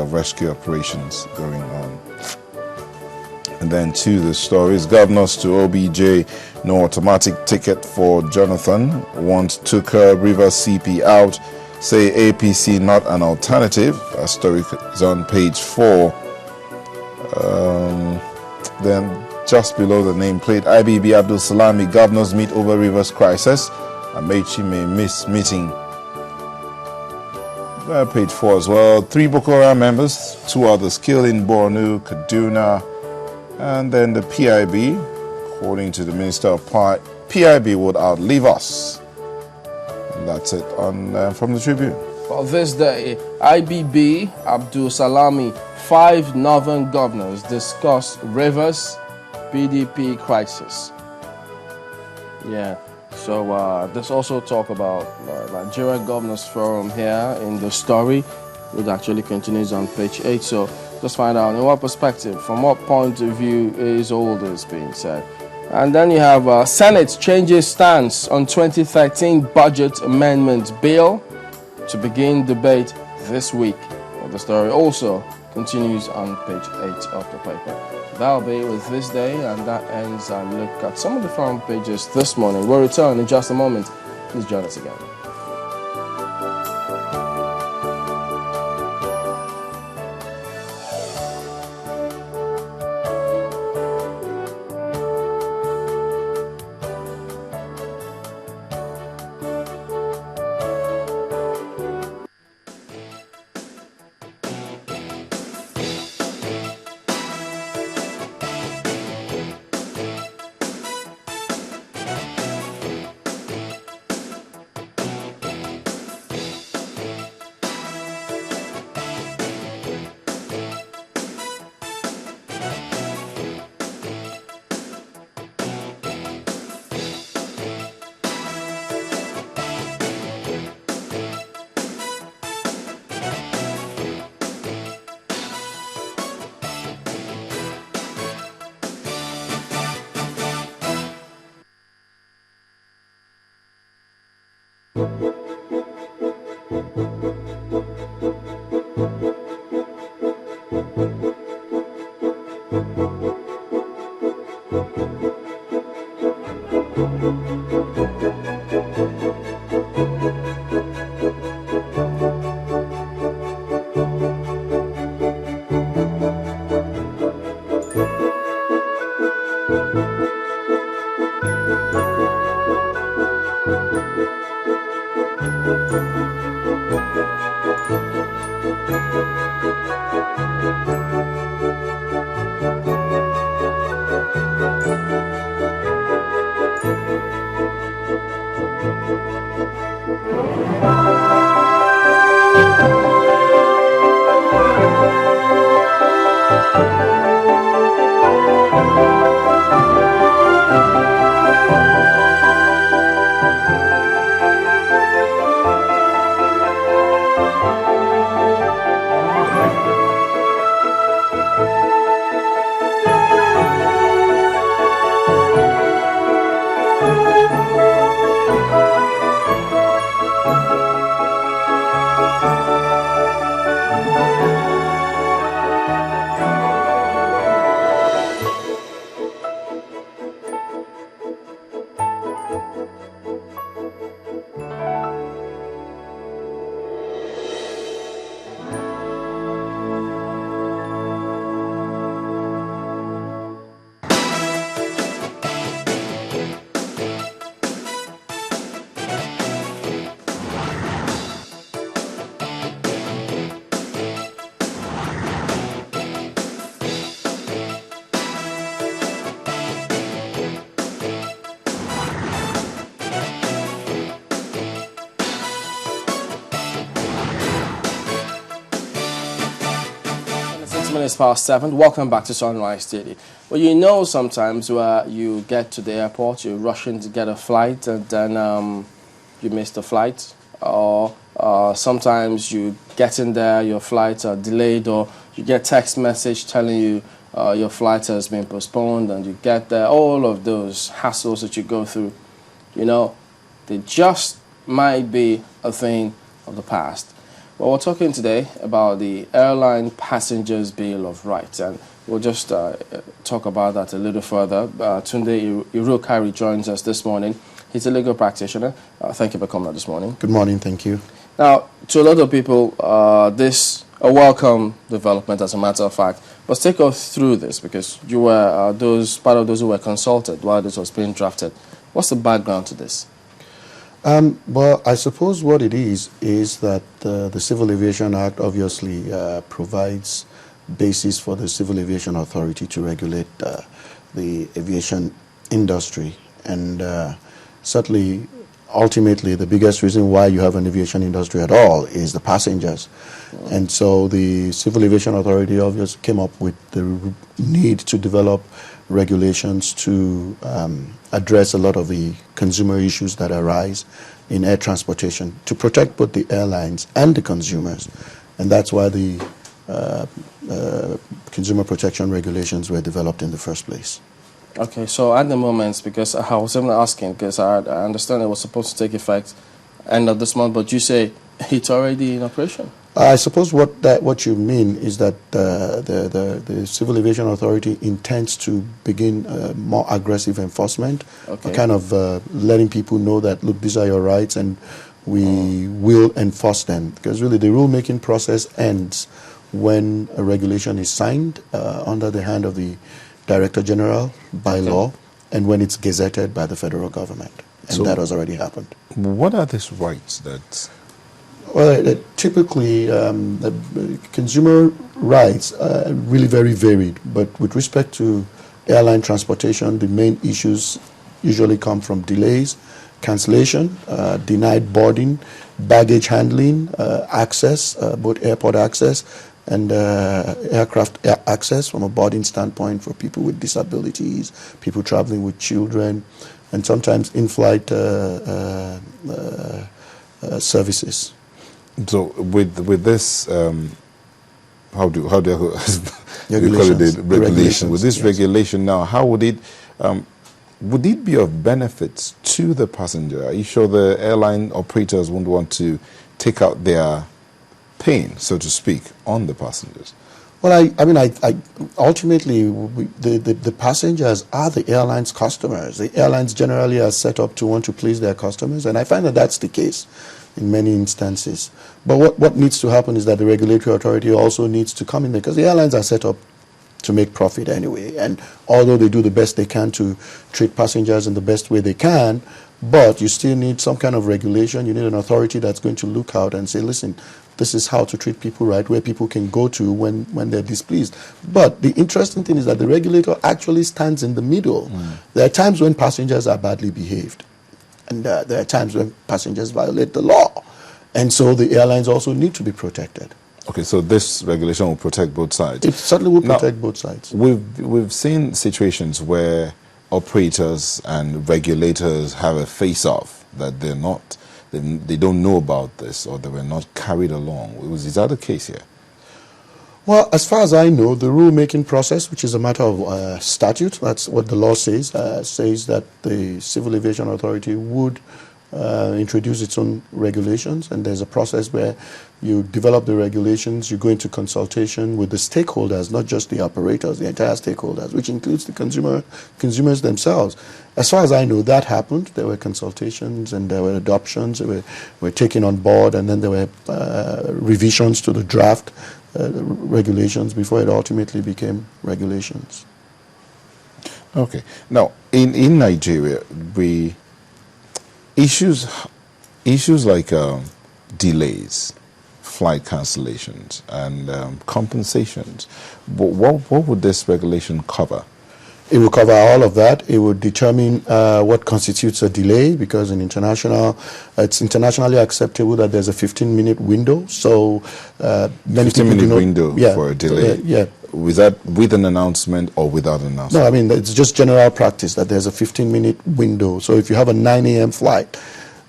of rescue operations going on. And then to the stories, governors to OBJ, no automatic ticket for Jonathan, want to curb Rivers CP out, say APC not an alternative. That story is on page 4. Then just below the nameplate, IBB Abdul Salami, governors meet over Rivers crisis. Amechi may miss meeting. Page 4 as well. 3 Boko Haram members, 2 others killed in Borno, Kaduna, and then the PIB, according to the Minister of PIB would outlive us. And that's it on from the Tribune. Well, this day, IBB Abdul Salami, 5 northern governors discuss Rivers PDP crisis. Yeah, so there's also talk about Nigeria Governors Forum here in the story, which actually continues on page 8. So just find out in what perspective, from what point of view is all this being said. And then you have Senate changes stance on 2013 budget amendment bill to begin debate this week. Well, the story also continues on page 8 of the paper. That'll be with this day, and that ends our look at some of the front pages this morning. We'll return in just a moment. Please join us again. Minutes past 7. Welcome back to Sunrise Daily. Well, you know, sometimes where you get to the airport, you're rushing to get a flight, and then you miss the flight, or sometimes you get in there, your flights are delayed, or you get text message telling you your flight has been postponed, and you get there. All of those hassles that you go through, you know, they just might be a thing of the past. Well, we're talking today about the Airline Passengers Bill of Rights, and we'll just talk about that a little further. Tunde Irukari joins us this morning. He's a legal practitioner. Thank you for coming out this morning. Good morning, thank you. Now, to a lot of people, this a welcome development, as a matter of fact. But take us through this, because you were part of those who were consulted while this was being drafted. What's the background to this? Well, I suppose what it is that the Civil Aviation Act obviously provides basis for the Civil Aviation Authority to regulate the aviation industry. And certainly, ultimately, the biggest reason why you have an aviation industry at all is the passengers. And so the Civil Aviation Authority obviously came up with the need to develop regulations to address a lot of the consumer issues that arise in air transportation, to protect both the airlines and the consumers. And that's why the consumer protection regulations were developed in the first place. Okay, so at the moment, because I was even asking, because I understand it was supposed to take effect end of this month, but you say it's already in operation. I suppose what you mean is that the Civil Aviation Authority intends to begin more aggressive enforcement, kind of letting people know that, look, these are your rights and we will enforce them. Because really the rulemaking process ends when a regulation is signed under the hand of the Director General by law, and when it's gazetted by the federal government. And so that has already happened. What are these rights that... Well, typically, the consumer rights are really very varied, but with respect to airline transportation, the main issues usually come from delays, cancellation, denied boarding, baggage handling, access, both airport access and aircraft access from a boarding standpoint for people with disabilities, people traveling with children, and sometimes in-flight services. So with this, how do I call it, regulation? With this regulation now, how would it be of benefit to the passenger? Are you sure the airline operators wouldn't want to take out their pain, so to speak, on the passengers? Well, I mean, ultimately, the passengers are the airline's customers. The airlines generally are set up to want to please their customers, and I find that that's the case in many instances. But what needs to happen is that the regulatory authority also needs to come in there, because the airlines are set up to make profit anyway. And although they do the best they can to treat passengers in the best way they can, but you still need some kind of regulation. You need an authority that's going to look out and say, listen, this is how to treat people right, where people can go to when they're displeased. But the interesting thing is that the regulator actually stands in the middle. There are times when passengers are badly behaved, and there are times when passengers violate the law. And so the airlines also need to be protected. Okay, so this regulation will protect both sides. It certainly will protect both sides. We've seen situations where operators and regulators have a face-off, that they don't know about this, or they were not carried along. Is that the case here? Well, as far as I know, the rulemaking process, which is a matter of statute, that's what the law says, says that the Civil Aviation Authority would introduce its own regulations, and there's a process where you develop the regulations, you go into consultation with the stakeholders, not just the operators, the entire stakeholders, which includes the consumers themselves. As far as I know, that happened. There were consultations and there were adoptions, they were taken on board, and then there were revisions to the draft regulations before it ultimately became regulations. Okay. Now, in Nigeria, issues like delays, flight cancellations, and compensations, what would this regulation cover? It will cover all of that. It would determine what constitutes a delay, because it's internationally acceptable that there's a 15-minute window. So many 15-minute window for a delay. Was that with an announcement or without an announcement? No, I mean, it's just general practice that there's a 15-minute window. So if you have a 9 a.m. flight,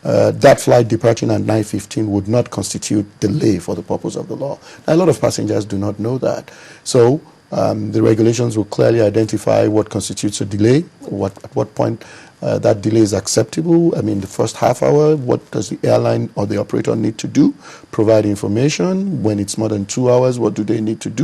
that flight departing at 9:15 would not constitute delay for the purpose of the law. Now, a lot of passengers do not know that. So The regulations will clearly identify what constitutes a delay, at what point that delay is acceptable. I mean, the first half hour, what does the airline or the operator need to do? Provide information. When it's more than 2 hours, what do they need to do?